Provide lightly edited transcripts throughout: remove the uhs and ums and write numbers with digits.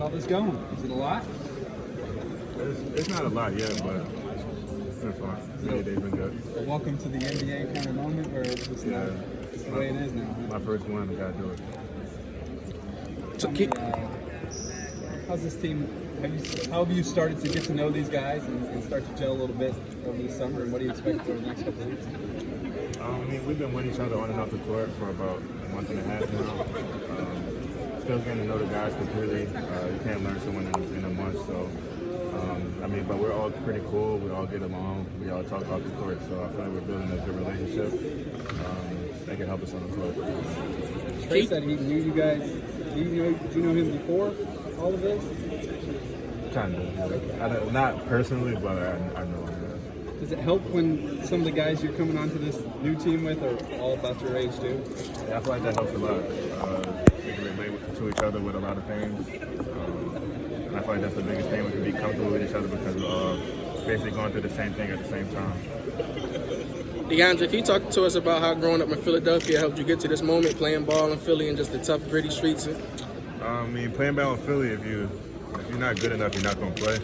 all this going? Is it a lot? It's not a lot yet, but it's been fun. They've been good. Welcome to the NBA kind of moment where it's just the way it is now. My first one, I got to do it. So how's this team? How have you started to get to know these guys and start to gel a little bit over the summer? And what do you expect for the next couple of weeks? We've been with each other on and off the court for about a month and a half now. Still getting to know the guys completely. You can't learn someone in a month, so. But we're all pretty cool. We all get along. We all talk off the court, so I feel like we're building a good relationship that can help us on the court. Trae said he knew you guys. Do you know him before all of this? Kind of. Not personally, but I know him. Does it help when some of the guys you're coming onto this new team with are all about your age too? Yeah, I feel like that helps a lot. We can relate to each other with a lot of things. I feel like that's the biggest thing. We can be comfortable with each other because we're all basically going through the same thing at the same time. DeAndre, can you talk to us about how growing up in Philadelphia helped you get to this moment, playing ball in Philly and just the tough, gritty streets? Playing ball in Philly, if you're not good enough, you're not going to play.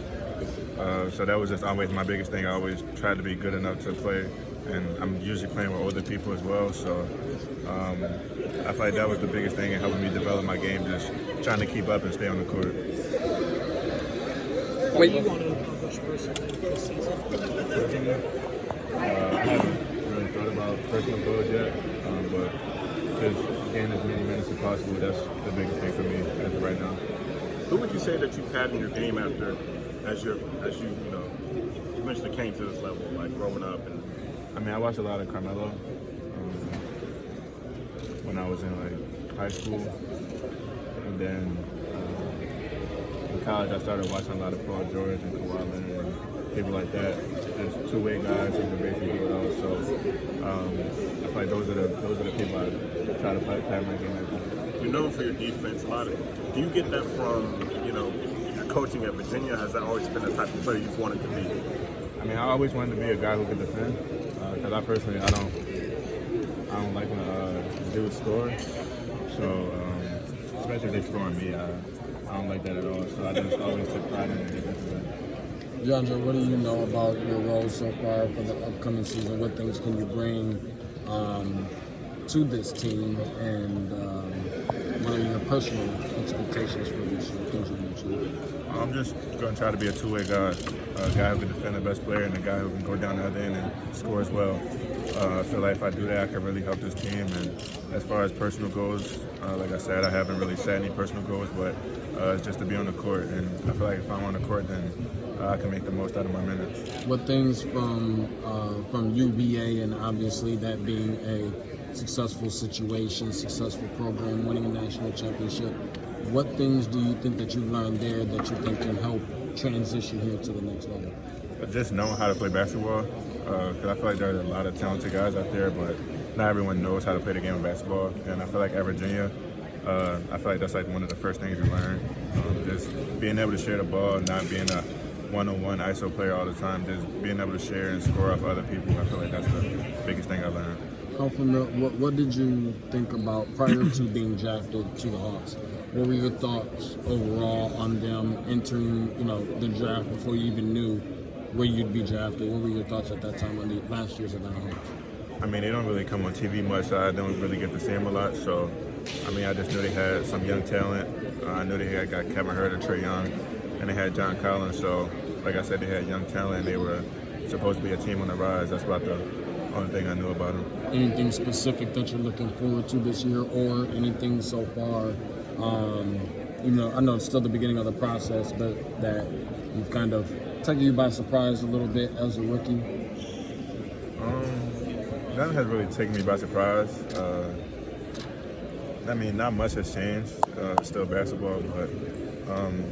So that was just always my biggest thing. I always tried to be good enough to play, and I'm usually playing with older people as well. So I feel like that was the biggest thing in helping me develop my game, just trying to keep up and stay on the court. What do you want to accomplish personally this season? I haven't really thought about personal goals yet, but just getting as many minutes as possible, that's the biggest thing for me as of right now. Who would you say that you've had in your game after, as you eventually came to this level, like growing up? And I watched a lot of Carmelo when I was in high school, and then in college I started watching a lot of Paul George and Kawhi Leonard and people like that. Just two-way guys who can basically do it all. So I feel like those are the people I try to play my game at. You're known for your defense. Do you get that from your coaching at Virginia? Has that always been the type of player you've wanted to be? I always wanted to be a guy who could defend. Because I personally, I don't like when dudes score. So especially if they score on me, I don't like that at all. So I just always took pride in the defensive end. DeAndre, what do you know about your role so far for the upcoming season? What things can you bring to this team, and what are your personal expectations for this year? Things you mentioned. I'm just going to try to be a two-way guy, a guy who can defend the best player and a guy who can go down the other end and score as well. I feel like if I do that, I can really help this team. And as far as personal goals, like I said, I haven't really set any personal goals, but it's just to be on the court. And I feel like if I'm on the court, then I can make the most out of my minutes. What things from UVA, and obviously that being a successful situation, successful program, winning a national championship, what things do you think that you've learned there that you think can help transition here to the next level? Just knowing how to play basketball, because I feel like there's a lot of talented guys out there, but not everyone knows how to play the game of basketball. And I feel like at Virginia, I feel like that's one of the first things you learn. Just being able to share the ball, not being a one-on-one ISO player all the time, just being able to share and score off other people. I feel like that's the biggest thing I learned. What did you think about prior to being drafted to the Hawks? What were your thoughts overall on them entering, the draft before you even knew where you'd be drafted? What were your thoughts at that time on the last year's Atlanta Hawks? They don't really come on TV much, so I don't really get to see them a lot. So, I just knew they had some young talent. I knew they had got Kevin Hurt and Trae Young, and they had John Collins. So, like I said, they had young talent. They were supposed to be a team on the rise. That's about the only thing I knew about them. Anything specific that you're looking forward to this year, or anything so far? I know it's still the beginning of the process, but that you've kind of taken you by surprise a little bit as a rookie. Nothing has really taken me by surprise. Not much has changed. It's still basketball, but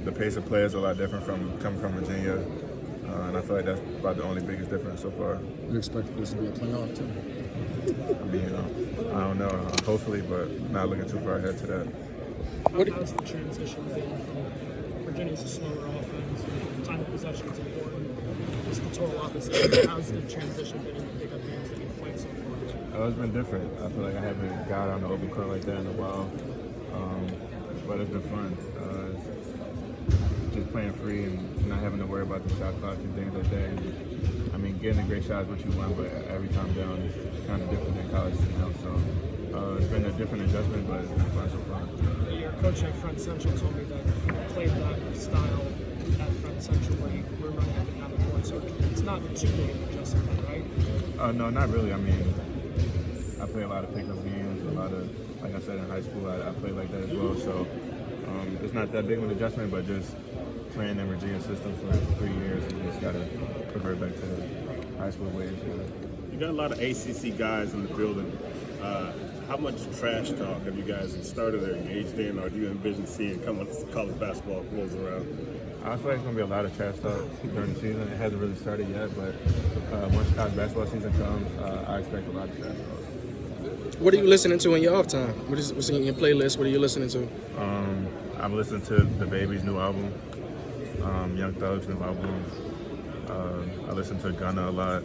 the pace of play is a lot different from coming from Virginia, and I feel like that's about the only biggest difference so far. You expect this to be a playoff team? I don't know. Hopefully, but not looking too far ahead to that. How's the transition been from Virginia's a slower offense, time of possession is important? It's the total opposite. How's the transition been in the big games that you've played so far? It's been different. I feel like I haven't got on the open court like that in a while, but it's been fun. just playing free and not having to worry about the shot clock and things like that. And, I mean, getting a great shot is what you want, but every time down is kind of different than college now. So it's been a different adjustment, but it's been fun so far. Your coach at Front Central told me that you played that style at Front Central where you were running up and down the court. So it's not too big of an adjustment, right? No, not really. I mean, I play a lot of pickup games, a lot of, like I said, in high school, I played like that as well. So it's not that big of an adjustment, but just playing in Virginia's system for 3 years, you just got to revert back to high school ways. You got a lot of ACC guys in the building. How much trash talk have you guys started or engaged in, or do you envision seeing come once college basketball rolls around? I feel like it's going to be a lot of trash talk during the season. It hasn't really started yet, but once college basketball season comes, I expect a lot of trash talk. What are you listening to in your off time? What's in your playlist? What are you listening to? I'm listening to the Baby's new album, Young Thug's new album. I listen to Gunna a lot.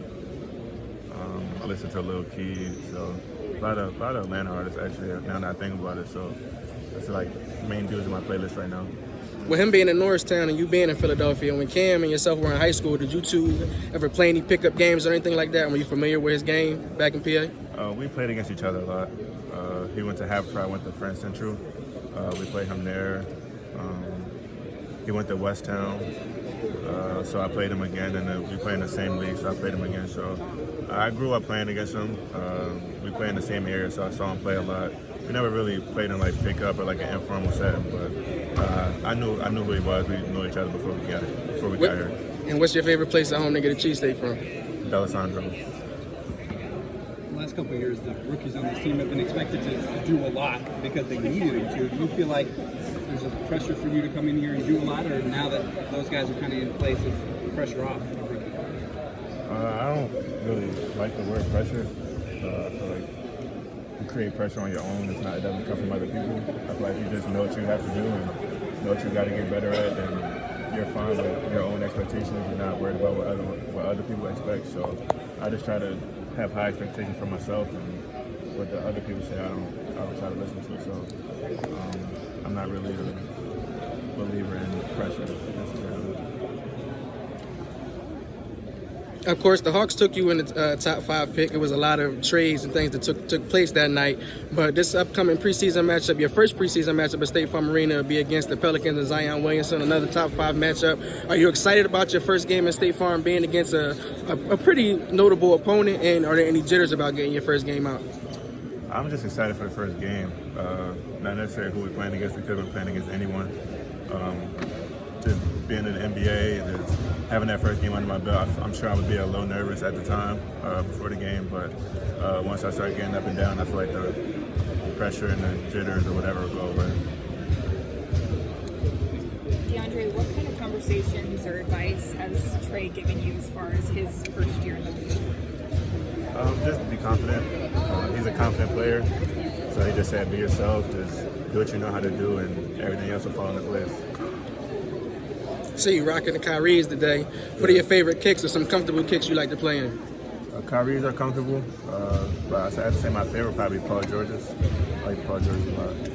I listen to Lil Key. So a lot of Atlanta artists actually. Now that I think about it, so it's like main dudes in my playlist right now. With him being in Norristown and you being in Philadelphia, when Cam and yourself were in high school, did you two ever play any pickup games or anything like that? Were you familiar with his game back in PA? We played against each other a lot. He went to Haverford, I went to Front Central. We played him there. He went to Westtown, so I played him again, and we played in the same league, so I played him again. So I grew up playing against him. We play in the same area, so I saw him play a lot. We never really played in like pickup or like an informal setting, but I knew who he was. We knew each other before we got here. And what's your favorite place at home to get a cheesesteak from? D'Alessandro. The last couple of years, the rookies on this team have been expected to do a lot because they needed them to. Do you feel like there's a pressure for you to come in here and do a lot, or now that those guys are kind of in place, is the pressure off? I don't really like the word pressure. I feel like you create pressure on your own. It doesn't come from other people. I feel like you just know what you have to do and know what you got to get better at, then you're fine with your own expectations. You're not worried about what other people expect. So I just try to have high expectations for myself, and what the other people say, I don't try to listen to. So I'm not really a believer in pressure necessarily. Of course, the Hawks took you in the top 5 pick. It was a lot of trades and things that took place that night. But this upcoming preseason matchup, your first preseason matchup at State Farm Arena, will be against the Pelicans and Zion Williamson, another top 5 matchup. Are you excited about your first game at State Farm being against a pretty notable opponent? And are there any jitters about getting your first game out? I'm just excited for the first game. Not necessarily who we're playing against, because we're playing against anyone. Just being in the NBA and just having that first game under my belt, I'm sure I would be a little nervous at the time before the game, but once I start getting up and down, I feel like the pressure and the jitters or whatever will go away. DeAndre, what kind of conversations or advice has Trae given you as far as his first year in the league? Just be confident. He's a confident player, so he just said be yourself, just do what you know how to do, and everything else will fall into place. See you rocking the Kyries today. What are your favorite kicks or some comfortable kicks you like to play in? Kyries are comfortable, but I have to say my favorite probably Paul George's. I like Paul George a lot. Do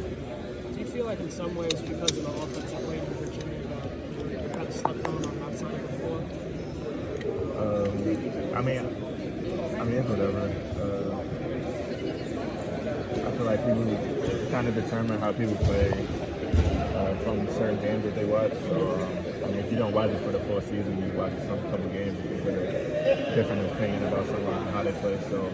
you feel like in some ways, because of the offensive weight in Virginia, that you're kind of slept on that side of the floor? I mean, it's whatever. I feel like people kind of determine how people play from certain games that they watch. So, if you don't watch it for the full season, you watch some couple games, you get a different opinion about someone and how they play. So,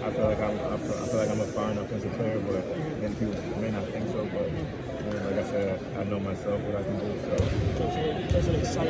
I feel like I'm a fine offensive player, but then people may not think so. But like I said, I know myself what I can do. So. Does it excite